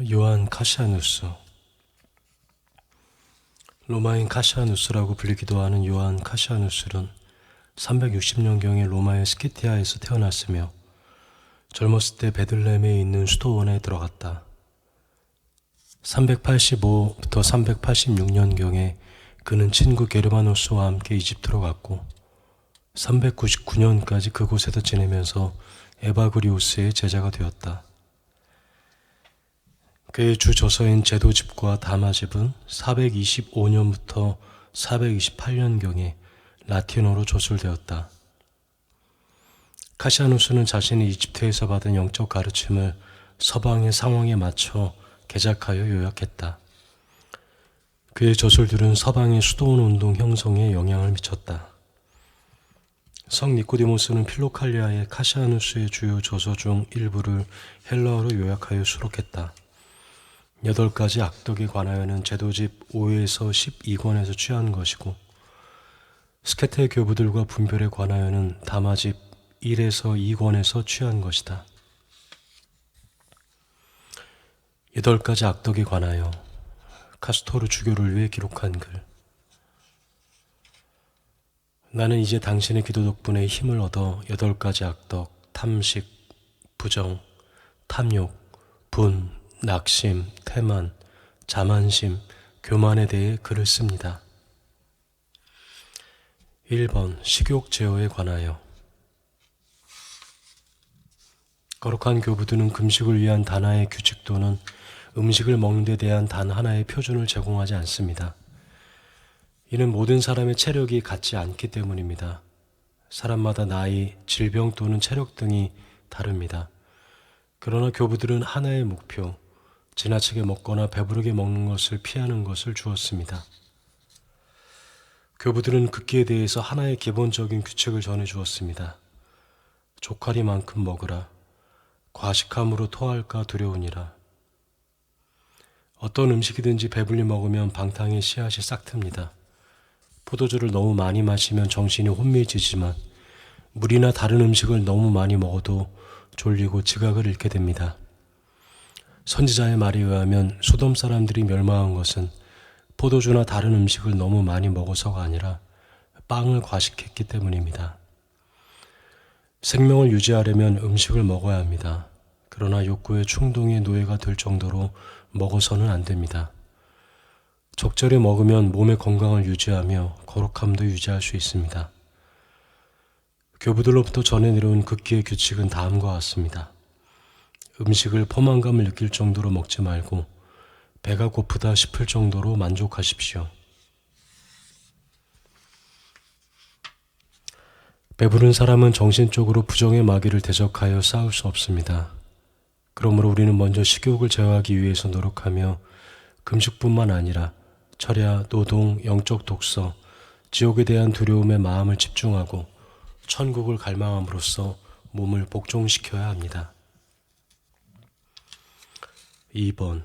요한 카시아누스. 로마인 카시아누스라고 불리기도 하는 요한 카시아누스는 360년경에 로마의 스키티아에서 태어났으며 젊었을 때 베들레헴에 있는 수도원에 들어갔다. 385부터 386년경에 그는 친구 게르마노스와 함께 이집트로 갔고 399년까지 그곳에서 지내면서 에바그리오스의 제자가 되었다. 그의 주 저서인 제도집과 다마집은 425년부터 428년경에 라틴어로 조술되었다. 카시아누스는 자신이 이집트에서 받은 영적 가르침을 서방의 상황에 맞춰 개작하여 요약했다. 그의 저술들은 서방의 수도원 운동 형성에 영향을 미쳤다. 성 니코디모스는 필로칼리아의 카시아누스의 주요 저서 중 일부를 헬라어로 요약하여 수록했다. 8가지 악덕에 관하여는 제도집 5에서 12권에서 취한 것이고 스케테 교부들과 분별에 관하여는 다마집 1에서 2권에서 취한 것이다. 8가지 악덕에 관하여 카스토르 주교를 위해 기록한 글. 나는 이제 당신의 기도 덕분에 힘을 얻어 8가지 악덕, 탐식, 부정, 탐욕, 분, 낙심, 태만, 자만심, 교만에 대해 글을 씁니다. 1번 식욕 제어에 관하여. 거룩한 교부들은 금식을 위한 단 하나의 규칙 또는 음식을 먹는 데 대한 단 하나의 표준을 제공하지 않습니다. 이는 모든 사람의 체력이 같지 않기 때문입니다. 사람마다 나이, 질병 또는 체력 등이 다릅니다. 그러나 교부들은 하나의 목표, 지나치게 먹거나 배부르게 먹는 것을 피하는 것을 주었습니다. 교부들은 극기에 대해서 하나의 기본적인 규칙을 전해주었습니다. 조카리만큼 먹으라. 과식함으로 토할까 두려우니라. 어떤 음식이든지 배불리 먹으면 방탕의 씨앗이 싹틉니다. 포도주를 너무 많이 마시면 정신이 혼미해지지만 물이나 다른 음식을 너무 많이 먹어도 졸리고 지각을 잃게 됩니다. 선지자의 말에 의하면 소돔 사람들이 멸망한 것은 포도주나 다른 음식을 너무 많이 먹어서가 아니라 빵을 과식했기 때문입니다. 생명을 유지하려면 음식을 먹어야 합니다. 그러나 욕구의 충동의 노예가 될 정도로 먹어서는 안 됩니다. 적절히 먹으면 몸의 건강을 유지하며 거룩함도 유지할 수 있습니다. 교부들로부터 전해 내려온 극기의 규칙은 다음과 같습니다. 음식을 포만감을 느낄 정도로 먹지 말고 배가 고프다 싶을 정도로 만족하십시오. 배부른 사람은 정신적으로 부정의 마귀를 대적하여 싸울 수 없습니다. 그러므로 우리는 먼저 식욕을 제어하기 위해서 노력하며 금식뿐만 아니라 철야, 노동, 영적 독서, 지옥에 대한 두려움에 마음을 집중하고 천국을 갈망함으로써 몸을 복종시켜야 합니다. 2번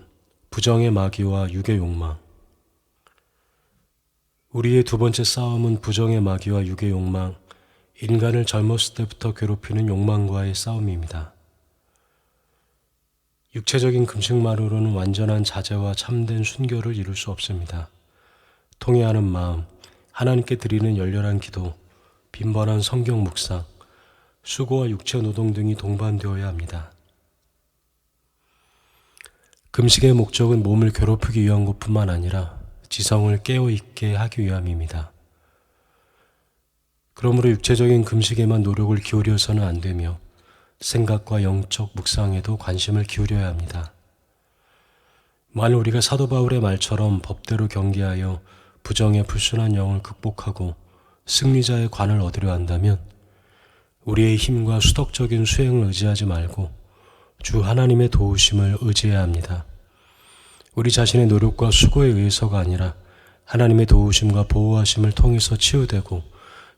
부정의 마귀와 육의 욕망. 우리의 두 번째 싸움은 부정의 마귀와 육의 욕망, 인간을 젊었을 때부터 괴롭히는 욕망과의 싸움입니다. 육체적인 금식만으로는 완전한 자제와 참된 순교를 이룰 수 없습니다. 통회하는 마음, 하나님께 드리는 열렬한 기도, 빈번한 성경 묵상, 수고와 육체 노동 등이 동반되어야 합니다. 금식의 목적은 몸을 괴롭히기 위한 것뿐만 아니라 지성을 깨어있게 하기 위함입니다. 그러므로 육체적인 금식에만 노력을 기울여서는 안 되며 생각과 영적 묵상에도 관심을 기울여야 합니다. 만일 우리가 사도 바울의 말처럼 법대로 경계하여 부정의 불순한 영을 극복하고 승리자의 관을 얻으려 한다면 우리의 힘과 수덕적인 수행을 의지하지 말고 주 하나님의 도우심을 의지해야 합니다. 우리 자신의 노력과 수고에 의해서가 아니라 하나님의 도우심과 보호하심을 통해서 치유되고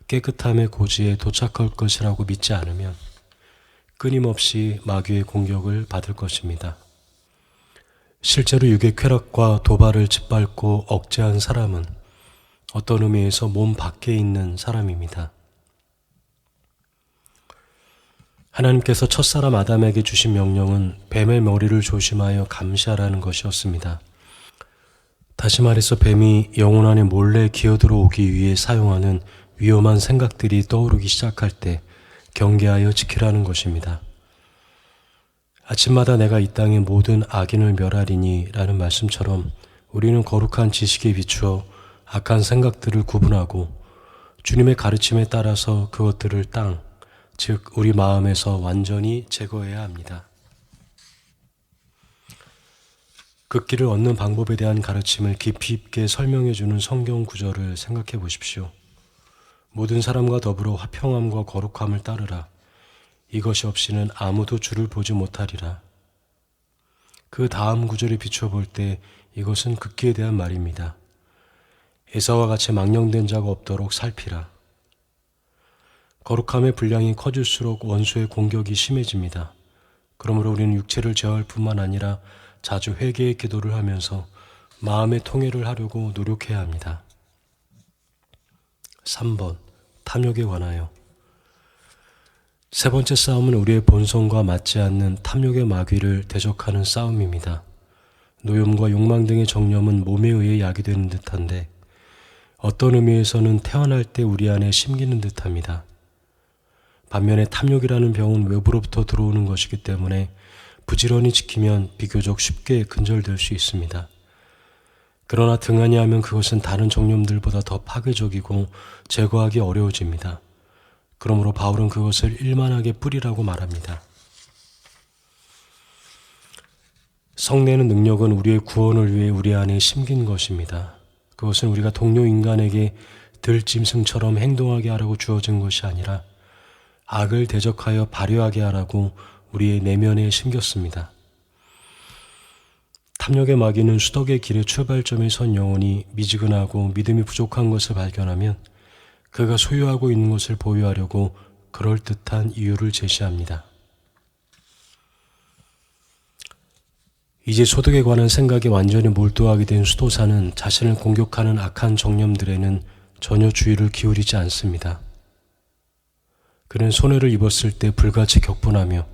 깨끗함의 고지에 도착할 것이라고 믿지 않으면 끊임없이 마귀의 공격을 받을 것입니다. 실제로 육의 쾌락과 도발을 짓밟고 억제한 사람은 어떤 의미에서 몸 밖에 있는 사람입니다. 하나님께서 첫사람 아담에게 주신 명령은 뱀의 머리를 조심하여 감시하라는 것이었습니다. 다시 말해서 뱀이 영혼 안에 몰래 기어들어오기 위해 사용하는 위험한 생각들이 떠오르기 시작할 때 경계하여 지키라는 것입니다. 아침마다 내가 이 땅의 모든 악인을 멸하리니 라는 말씀처럼 우리는 거룩한 지식에 비추어 악한 생각들을 구분하고 주님의 가르침에 따라서 그것들을 즉 우리 마음에서 완전히 제거해야 합니다. 그 길을 얻는 방법에 대한 가르침을 깊이 있게 설명해주는 성경 구절을 생각해 보십시오. 모든 사람과 더불어 화평함과 거룩함을 따르라. 이것이 없이는 아무도 주를 보지 못하리라. 그 다음 구절에 비춰볼 때 이것은 극기에 대한 말입니다. 에사와 같이 망령된 자가 없도록 살피라. 거룩함의 분량이 커질수록 원수의 공격이 심해집니다. 그러므로 우리는 육체를 제어할 뿐만 아니라 자주 회개의 기도를 하면서 마음의 통일을 하려고 노력해야 합니다. 3번, 탐욕에 관하여. 세 번째 싸움은 우리의 본성과 맞지 않는 탐욕의 마귀를 대적하는 싸움입니다. 노염과 욕망 등의 정념은 몸에 의해 약이 되는 듯한데 어떤 의미에서는 태어날 때 우리 안에 심기는 듯합니다. 반면에 탐욕이라는 병은 외부로부터 들어오는 것이기 때문에 부지런히 지키면 비교적 쉽게 근절될 수 있습니다. 그러나 등한히 하면 그것은 다른 정념들보다 더 파괴적이고 제거하기 어려워집니다. 그러므로 바울은 그것을 일만하게 뿌리라고 말합니다. 성내는 능력은 우리의 구원을 위해 우리 안에 심긴 것입니다. 그것은 우리가 동료 인간에게 들짐승처럼 행동하게 하라고 주어진 것이 아니라 악을 대적하여 발휘하게 하라고 우리의 내면에 심겼습니다. 탐욕의 마귀는 수덕의 길의 출발점에 선 영혼이 미지근하고 믿음이 부족한 것을 발견하면 그가 소유하고 있는 것을 보유하려고 그럴듯한 이유를 제시합니다. 이제 소득에 관한 생각에 완전히 몰두하게 된 수도사는 자신을 공격하는 악한 정념들에는 전혀 주의를 기울이지 않습니다. 그는 손해를 입었을 때 불같이 격분하며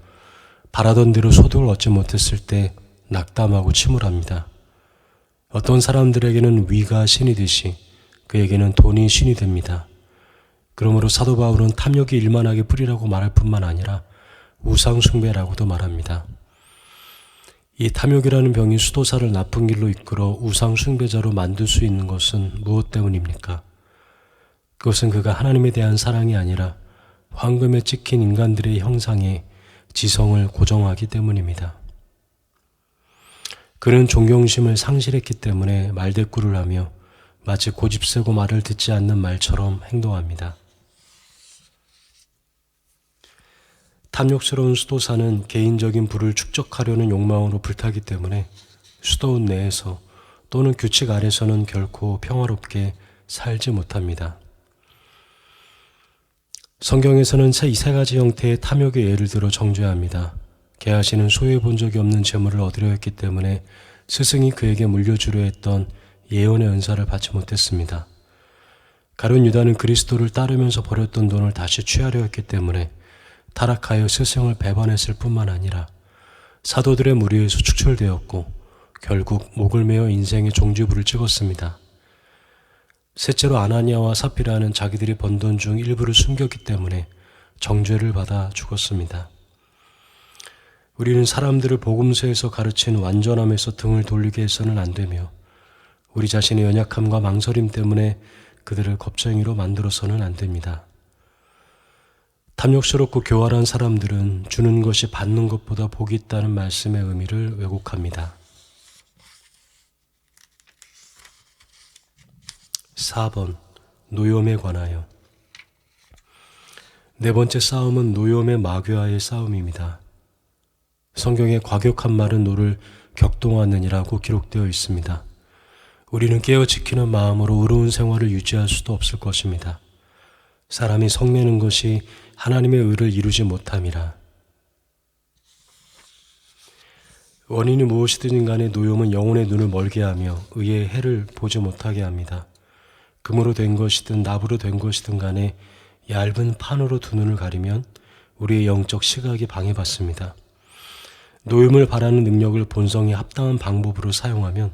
바라던 대로 소득을 얻지 못했을 때 낙담하고 침울합니다. 어떤 사람들에게는 위가 신이 되시 그에게는 돈이 신이 됩니다. 그러므로 사도 바울은 탐욕이 일만하게 뿌리라고 말할 뿐만 아니라 우상숭배라고도 말합니다. 이 탐욕이라는 병이 수도사를 나쁜 길로 이끌어 우상숭배자로 만들 수 있는 것은 무엇 때문입니까? 그것은 그가 하나님에 대한 사랑이 아니라 황금에 찍힌 인간들의 형상에 지성을 고정하기 때문입니다. 그는 존경심을 상실했기 때문에 말대꾸를 하며 마치 고집세고 말을 듣지 않는 말처럼 행동합니다. 탐욕스러운 수도사는 개인적인 부를 축적하려는 욕망으로 불타기 때문에 수도원 내에서 또는 규칙 아래서는 결코 평화롭게 살지 못합니다. 성경에서는 이 세 가지 형태의 탐욕의 예를 들어 정죄합니다. 게하시는 소유해 본 적이 없는 재물을 얻으려 했기 때문에 스승이 그에게 물려주려 했던 예언의 은사를 받지 못했습니다. 가룟 유다는 그리스도를 따르면서 버렸던 돈을 다시 취하려 했기 때문에 타락하여 스승을 배반했을 뿐만 아니라 사도들의 무리에서 축출되었고 결국 목을 메어 인생의 종지부를 찍었습니다. 셋째로 아나니아와 사피라는 자기들이 번 돈 중 일부를 숨겼기 때문에 정죄를 받아 죽었습니다. 우리는 사람들을 복음서에서 가르친 완전함에서 등을 돌리게 해서는 안 되며 우리 자신의 연약함과 망설임 때문에 그들을 겁쟁이로 만들어서는 안 됩니다. 탐욕스럽고 교활한 사람들은 주는 것이 받는 것보다 복이 있다는 말씀의 의미를 왜곡합니다. 4번, 노염에 관하여. 네 번째 싸움은 노염의 마귀와의 싸움입니다. 성경에 과격한 말은 노를 격동하느니라고 기록되어 있습니다. 우리는 깨어 지키는 마음으로 의로운 생활을 유지할 수도 없을 것입니다. 사람이 성내는 것이 하나님의 의를 이루지 못함이라. 원인이 무엇이든 간에 노염은 영혼의 눈을 멀게 하며 의의 해를 보지 못하게 합니다. 금으로 된 것이든 납으로 된 것이든 간에 얇은 판으로 두 눈을 가리면 우리의 영적 시각이 방해받습니다. 노임을 바라는 능력을 본성에 합당한 방법으로 사용하면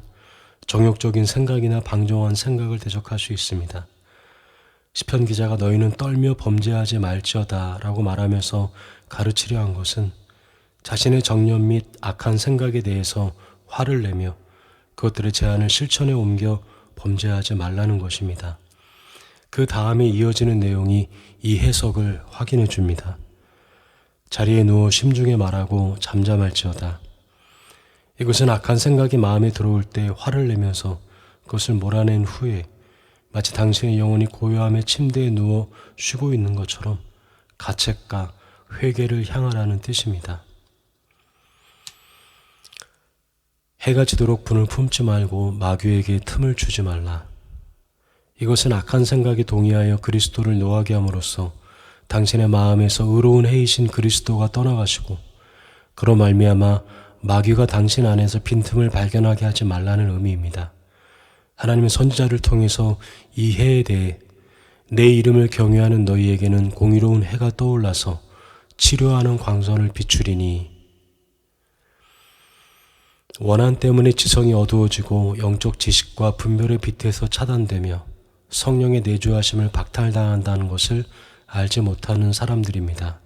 정욕적인 생각이나 방종한 생각을 대적할 수 있습니다. 시편 기자가 너희는 떨며 범죄하지 말지어다 라고 말하면서 가르치려 한 것은 자신의 정념 및 악한 생각에 대해서 화를 내며 그것들의 제한을 실천에 옮겨 범죄하지 말라는 것입니다. 그 다음에 이어지는 내용이 이 해석을 확인해 줍니다. 자리에 누워 심중에 말하고 잠잠할지어다. 이것은 악한 생각이 마음에 들어올 때 화를 내면서 그것을 몰아낸 후에 마치 당신의 영혼이 고요함의 침대에 누워 쉬고 있는 것처럼 가책과 회개를 향하라는 뜻입니다. 해가 지도록 분을 품지 말고 마귀에게 틈을 주지 말라. 이것은 악한 생각이 동의하여 그리스도를 노하게 함으로써 당신의 마음에서 의로운 해이신 그리스도가 떠나가시고 그로 말미암아 마귀가 당신 안에서 빈틈을 발견하게 하지 말라는 의미입니다. 하나님의 선지자를 통해서 이 해에 대해 내 이름을 경외하는 너희에게는 공의로운 해가 떠올라서 치료하는 광선을 비추리니. 원한 때문에 지성이 어두워지고 영적 지식과 분별의 빛에서 차단되며 성령의 내주하심을 박탈당한다는 것을 알지 못하는 사람들입니다.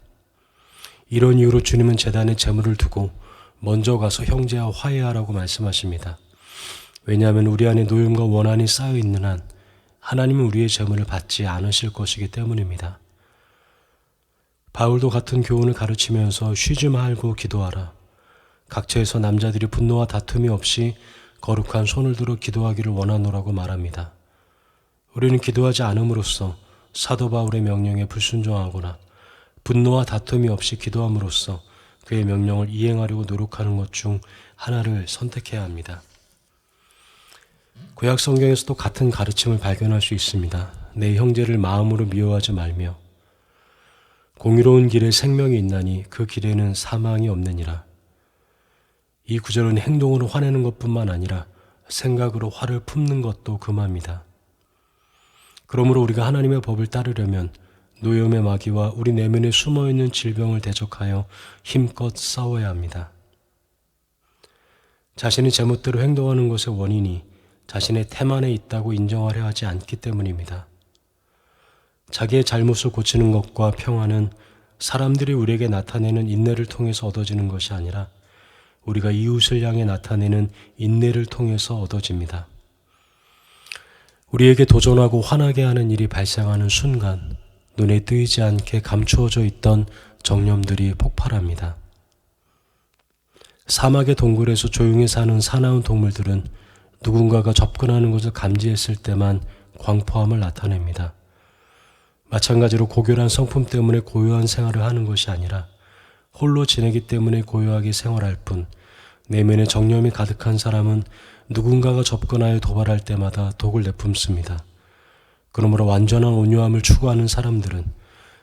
이런 이유로 주님은 제단에 제물을 두고 먼저 가서 형제와 화해하라고 말씀하십니다. 왜냐하면 우리 안에 노임과 원한이 쌓여 있는 한 하나님은 우리의 제물을 받지 않으실 것이기 때문입니다. 바울도 같은 교훈을 가르치면서 쉬지 말고 기도하라. 각처에서 남자들이 분노와 다툼이 없이 거룩한 손을 들어 기도하기를 원하노라고 말합니다. 우리는 기도하지 않음으로써 사도 바울의 명령에 불순종하거나 분노와 다툼이 없이 기도함으로써 그의 명령을 이행하려고 노력하는 것 중 하나를 선택해야 합니다. 구약 성경에서도 같은 가르침을 발견할 수 있습니다. 내 형제를 마음으로 미워하지 말며 공의로운 길에 생명이 있나니 그 길에는 사망이 없느니라. 이 구절은 행동으로 화내는 것뿐만 아니라 생각으로 화를 품는 것도 금합니다. 그러므로 우리가 하나님의 법을 따르려면 노염의 마귀와 우리 내면에 숨어있는 질병을 대적하여 힘껏 싸워야 합니다. 자신이 제멋대로 행동하는 것의 원인이 자신의 태만에 있다고 인정하려 하지 않기 때문입니다. 자기의 잘못을 고치는 것과 평화는 사람들이 우리에게 나타내는 인내를 통해서 얻어지는 것이 아니라 우리가 이웃을 향해 나타내는 인내를 통해서 얻어집니다. 우리에게 도전하고 화나게 하는 일이 발생하는 순간 눈에 띄지 않게 감추어져 있던 정념들이 폭발합니다. 사막의 동굴에서 조용히 사는 사나운 동물들은 누군가가 접근하는 것을 감지했을 때만 광포함을 나타냅니다. 마찬가지로 고결한 성품 때문에 고요한 생활을 하는 것이 아니라 홀로 지내기 때문에 고요하게 생활할 뿐 내면에 정념이 가득한 사람은 누군가가 접근하여 도발할 때마다 독을 내뿜습니다. 그러므로 완전한 온유함을 추구하는 사람들은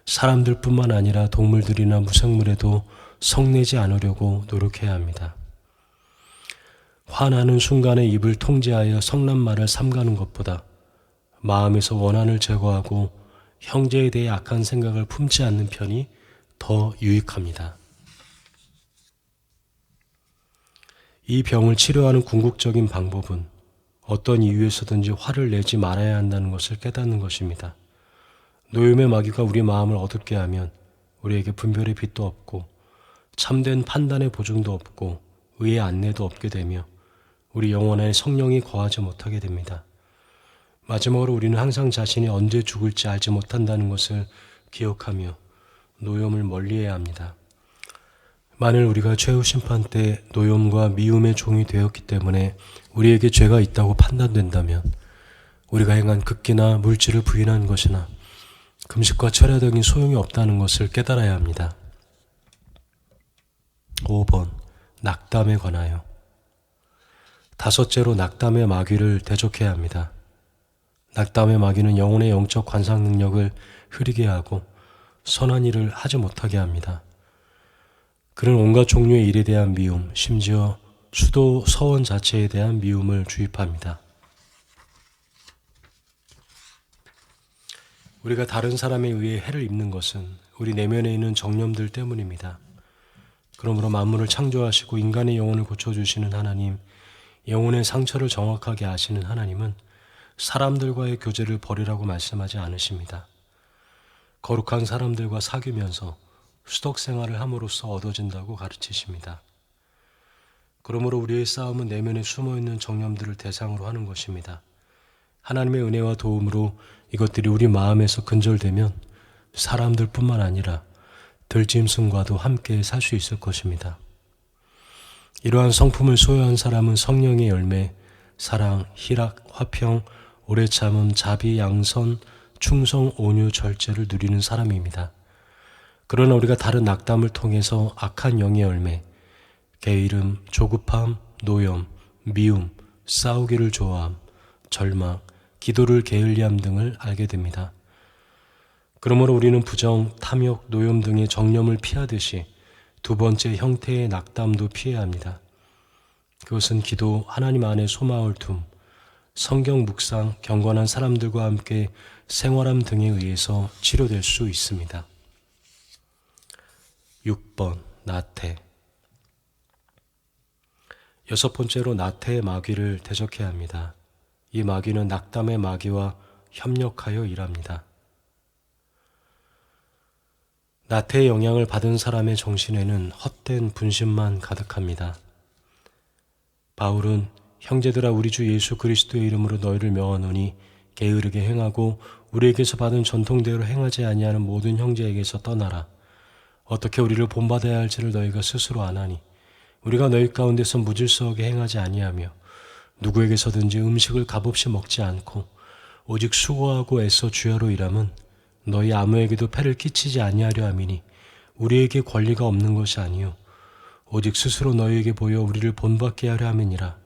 사람들뿐만 아니라 동물들이나 무생물에도 성내지 않으려고 노력해야 합니다. 화나는 순간에 입을 통제하여 성난 말을 삼가는 것보다 마음에서 원한을 제거하고 형제에 대해 악한 생각을 품지 않는 편이 더 유익합니다. 이 병을 치료하는 궁극적인 방법은 어떤 이유에서든지 화를 내지 말아야 한다는 것을 깨닫는 것입니다. 노임의 마귀가 우리 마음을 어둡게 하면 우리에게 분별의 빛도 없고 참된 판단의 보증도 없고 의의 안내도 없게 되며 우리 영혼 안에 성령이 거하지 못하게 됩니다. 마지막으로 우리는 항상 자신이 언제 죽을지 알지 못한다는 것을 기억하며 노염을 멀리해야 합니다. 만일 우리가 최후 심판 때 노염과 미움의 종이 되었기 때문에 우리에게 죄가 있다고 판단된다면 우리가 행한 극기나 물질을 부인한 것이나 금식과 철야 등이 소용이 없다는 것을 깨달아야 합니다. 5번, 낙담에 관하여. 다섯째로 낙담의 마귀를 대적해야 합니다. 낙담의 마귀는 영혼의 영적 관상 능력을 흐리게 하고 선한 일을 하지 못하게 합니다. 그는 온갖 종류의 일에 대한 미움, 심지어 수도 서원 자체에 대한 미움을 주입합니다. 우리가 다른 사람에 의해 해를 입는 것은 우리 내면에 있는 정념들 때문입니다. 그러므로 만물을 창조하시고 인간의 영혼을 고쳐주시는 하나님, 영혼의 상처를 정확하게 아시는 하나님은 사람들과의 교제를 버리라고 말씀하지 않으십니다. 거룩한 사람들과 사귀면서 수덕 생활을 함으로써 얻어진다고 가르치십니다. 그러므로 우리의 싸움은 내면에 숨어있는 정념들을 대상으로 하는 것입니다. 하나님의 은혜와 도움으로 이것들이 우리 마음에서 근절되면 사람들뿐만 아니라 들짐승과도 함께 살 수 있을 것입니다. 이러한 성품을 소유한 사람은 성령의 열매, 사랑, 희락, 화평, 오래 참음, 자비, 양선, 충성, 온유, 절제를 누리는 사람입니다. 그러나 우리가 다른 악담을 통해서 악한 영의 열매, 게으름, 조급함, 노염, 미움, 싸우기를 좋아함, 절망, 기도를 게을리함 등을 알게 됩니다. 그러므로 우리는 부정, 탐욕, 노염 등의 정념을 피하듯이 두 번째 형태의 낙담도 피해야 합니다. 그것은 기도, 하나님 안에 소망을 둠, 성경 묵상, 경건한 사람들과 함께 생활함 등에 의해서 치료될 수 있습니다. 6번, 나태. 여섯 번째로 나태의 마귀를 대적해야 합니다. 이 마귀는 낙담의 마귀와 협력하여 일합니다. 나태의 영향을 받은 사람의 정신에는 헛된 분심만 가득합니다. 바울은 형제들아 우리 주 예수 그리스도의 이름으로 너희를 명하노니 게으르게 행하고 우리에게서 받은 전통대로 행하지 아니하는 모든 형제에게서 떠나라. 어떻게 우리를 본받아야 할지를 너희가 스스로 아나니 우리가 너희 가운데서 무질서하게 행하지 아니하며 누구에게서든지 음식을 값없이 먹지 않고 오직 수고하고 애써 주야로 일함은 너희 아무에게도 폐를 끼치지 아니하려 함이니 우리에게 권리가 없는 것이 아니요 오직 스스로 너희에게 보여 우리를 본받게 하려 함이니라.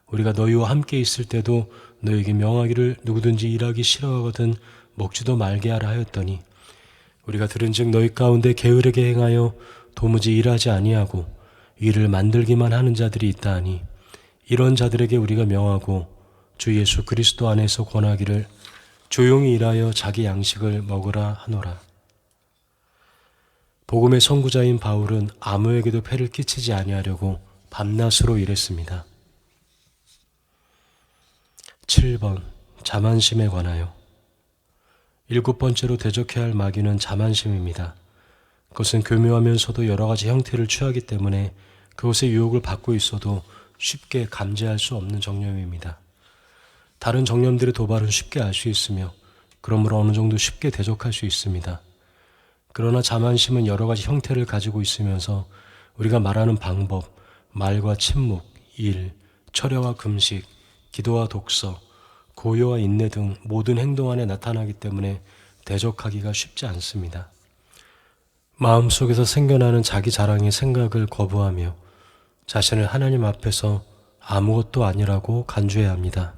우리가 너희와 함께 있을 때도 너희에게 명하기를 누구든지 일하기 싫어하거든 먹지도 말게 하라 하였더니 우리가 들은즉 너희 가운데 게으르게 행하여 도무지 일하지 아니하고 일을 만들기만 하는 자들이 있다 하니 이런 자들에게 우리가 명하고 주 예수 그리스도 안에서 권하기를 조용히 일하여 자기 양식을 먹으라 하노라. 복음의 선구자인 바울은 아무에게도 폐를 끼치지 아니하려고 밤낮으로 일했습니다. 7번, 자만심에 관하여. 7번째로 대적해야 할 마귀는 자만심입니다. 그것은 교묘하면서도 여러 가지 형태를 취하기 때문에 그것의 유혹을 받고 있어도 쉽게 감지할 수 없는 정념입니다. 다른 정념들의 도발은 쉽게 알 수 있으며 그러므로 어느 정도 쉽게 대적할 수 있습니다. 그러나 자만심은 여러 가지 형태를 가지고 있으면서 우리가 말하는 방법, 말과 침묵, 일, 철야와 금식, 기도와 독서, 고요와 인내 등 모든 행동 안에 나타나기 때문에 대적하기가 쉽지 않습니다. 마음속에서 생겨나는 자기 자랑의 생각을 거부하며 자신을 하나님 앞에서 아무것도 아니라고 간주해야 합니다.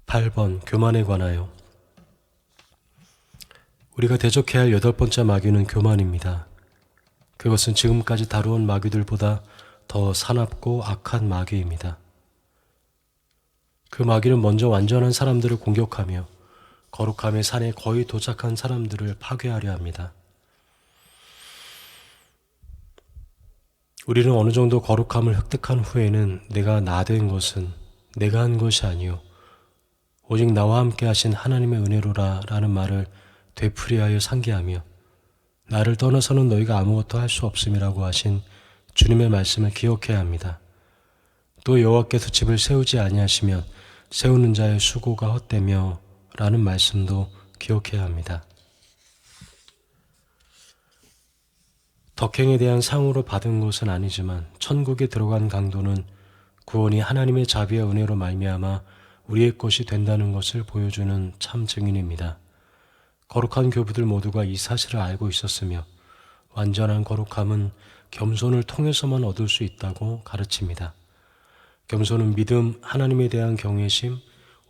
8번, 교만에 관하여. 우리가 대적해야 할 8번째 마귀는 교만입니다. 그것은 지금까지 다루온 마귀들보다 더 사납고 악한 마귀입니다. 그 마귀는 먼저 완전한 사람들을 공격하며 거룩함의 산에 거의 도착한 사람들을 파괴하려 합니다. 우리는 어느 정도 거룩함을 획득한 후에는 내가 나 된 것은 내가 한 것이 아니요 오직 나와 함께 하신 하나님의 은혜로라 라는 말을 되풀이하여 상기하며 나를 떠나서는 너희가 아무것도 할 수 없음이라고 하신 주님의 말씀을 기억해야 합니다. 또 여호와께서 집을 세우지 아니하시면 세우는 자의 수고가 헛되며 라는 말씀도 기억해야 합니다. 덕행에 대한 상으로 받은 것은 아니지만 천국에 들어간 강도는 구원이 하나님의 자비와 은혜로 말미암아 우리의 것이 된다는 것을 보여주는 참 증인입니다. 거룩한 교부들 모두가 이 사실을 알고 있었으며 완전한 거룩함은 겸손을 통해서만 얻을 수 있다고 가르칩니다. 겸손은 믿음, 하나님에 대한 경외심,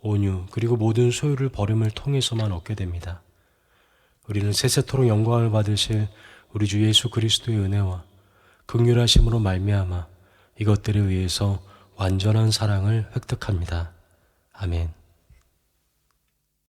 온유, 그리고 모든 소유를 버림을 통해서만 얻게 됩니다. 우리는 세세토록 영광을 받으실 우리 주 예수 그리스도의 은혜와 긍휼하심으로 말미암아 이것들에 의해서 완전한 사랑을 획득합니다. 아멘.